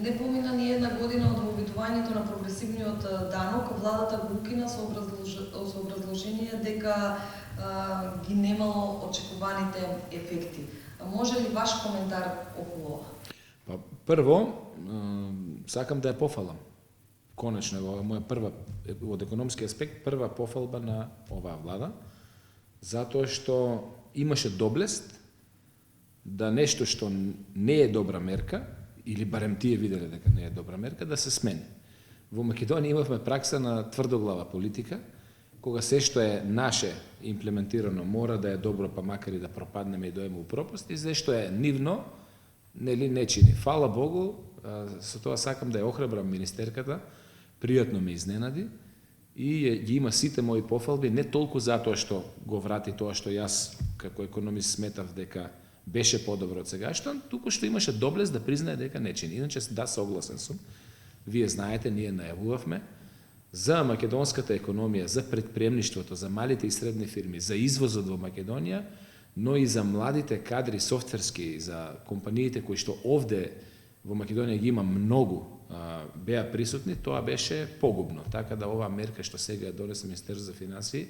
Не помина ни една година од воведувањето на прогресивниот данок, владата го укина со образложение дека ги немало очекуваните ефекти. Може ли ваш коментар околу ова? Па, прво, сакам да ја пофалам. Конечно, ова е моја прва, од економски аспект, прва пофалба на оваа влада, затоа што имаше доблест да нешто што не е добра мерка, или барем тие виделе дека не е добра мерка, да се смени. Во Македонија имавме пракса на тврдоглава политика, кога се што е наше имплементирано мора да е добро, па макар и да пропаднеме и доеме у пропаст, и се што е нивно, нели не чини. Фала Богу, со тоа сакам да ја охрабрам министерката, пријатно ме изненади и ги има сите мои пофалби, не толку затоа што го врати тоа што јас како економист сметав дека беше подобро од сегашно, туку што имаше доблест да признае дека не чини. Иначе да, согласен сум. Вие знаете, ние најавувавме за македонската економија, за предприемништвото, за малите и средни фирми, за извозот во Македонија, но и за младите кадри софтверски, за компаниите кои што овде во Македонија ги има многу, беа присутни, тоа беше погубно. Така да оваа мерка што сега ја донесе Министерството за финансии,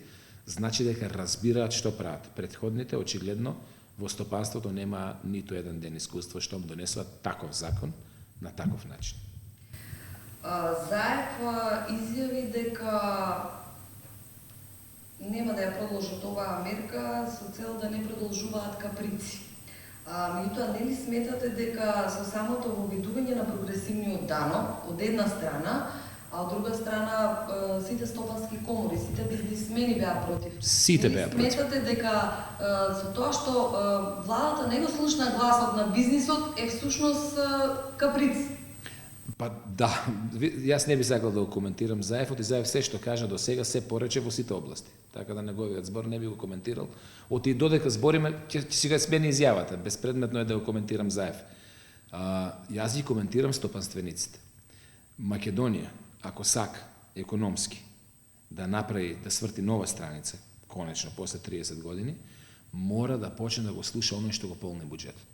значи дека разбираат што прават. Претходните очигледно во стопанството нема ниту еден ден искуство што му донесува таков закон на таков начин. Заев изјави дека нема да ја продолжат оваа мерка со цел да не продолжуваат каприци. Меѓутоа, нели сметате дека со самото воведување на прогресивниот данок од една страна, а од друга страна сите стопански комори, сите бизнисмени беа против. Сите беа против. Сметате дека со тоа што владата не го слушна гласот на бизнисот е всушност каприц? Па да, јас не би сакал да го коментирам Заевот и Заев се што кажа до сега се порече во сите области. Така да неговиот збор не би го коментирал. Оти додека збориме, ќе си го смени изјавата, безпредметно е да го коментирам Заев. Јас ги коментирам стопанствениците. Македонија, ако сака економски да направи, да сврти нова страница, конечно, после 30 години, мора да почне да го слуша оној што го полни буџетот,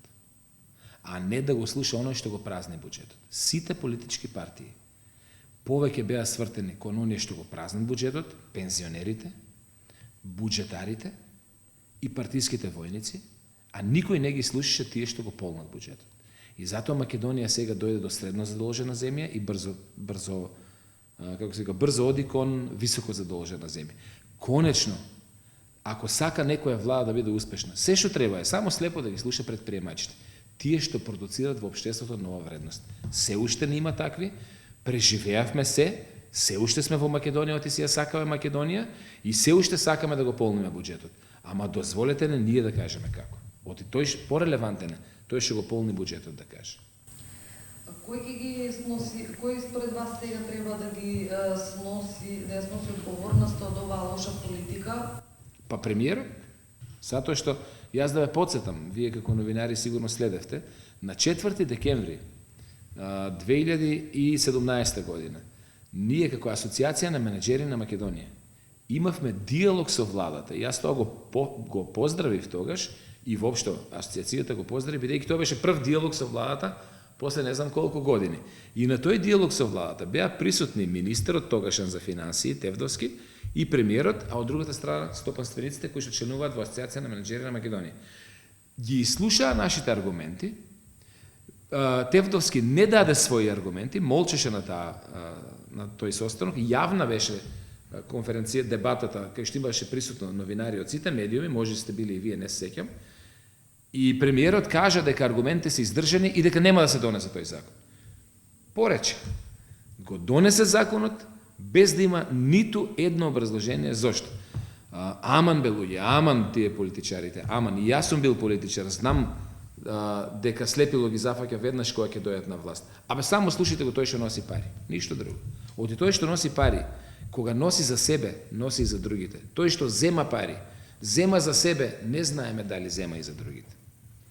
а не да го слуша оној што го празни буџетот. Сите политички партии повеќе беа свртени кон оние што го празнат буџетот, пензионерите, буџетарите и партиските војници, а никој не ги слушаше тие што го полнат буџетот. И затоа Македонија сега дојде до средно задолжена земја и брзо оди кон високо задолжена земја. Конечно, ако сака некоја влада да биде успешна, се што треба е само слепо да ги слуша предприемачите. Тие што продуцираат во општеството нова вредност. Се уште не има такви, преживеавме се уште сме во Македонија, оти си ја сакаме Македонија и се уште сакаме да го полниме буџетот. Ама дозволете не ние да кажеме како. Оти тој порелевантен е, тој што го полни буџетот да каже. Кој ќе ги сноси, кој според вас сега треба да ги сноси, да ја сноси одговорноста од оваа лоша политика? Па премиерот, затоа што јас да ве потсетам, вие како новинари сигурно следевте, на 4 декември 2017 година, ние како Асоциација на менеджери на Македонија имавме диалог со владата. Јас тоа го поздравив тогаш и воопшто асоциацијата го поздрави, бидејќи тоа беше прв диалог со владата после не знам колку години. И на тој диалог со владата беа присутни министерот тогашен за финансии Тевдовски и премиерот, а од другата страна стопанствениците кои што членуваат во Асоциација на менеджери на Македонија. Ги слушаа нашите аргументи. Тевдовски не даде своји аргументи, молчеше на тој состанок, јавна беше конференција, дебатата, кај што имаше присутно новинари од сите медиуми, може сте били и вие, не се сеќам. И премиерот кажа дека аргументите се издржани и дека нема да се донесе тој закон. Порече, го донесе законот без да има ниту едно образложение зошто. Аман бе луѓе, аман тие политичарите, аман. И јас сум бил политичар, знам дека слепило ги зафаќа веднаш кога ќе дојдат на власт. Абе само слушайте го тој што носи пари, ништо друго. Оти тој што носи пари, кога носи за себе, носи и за другите. Тој што зема пари, зема за себе, не знаеме дали зема и за другите.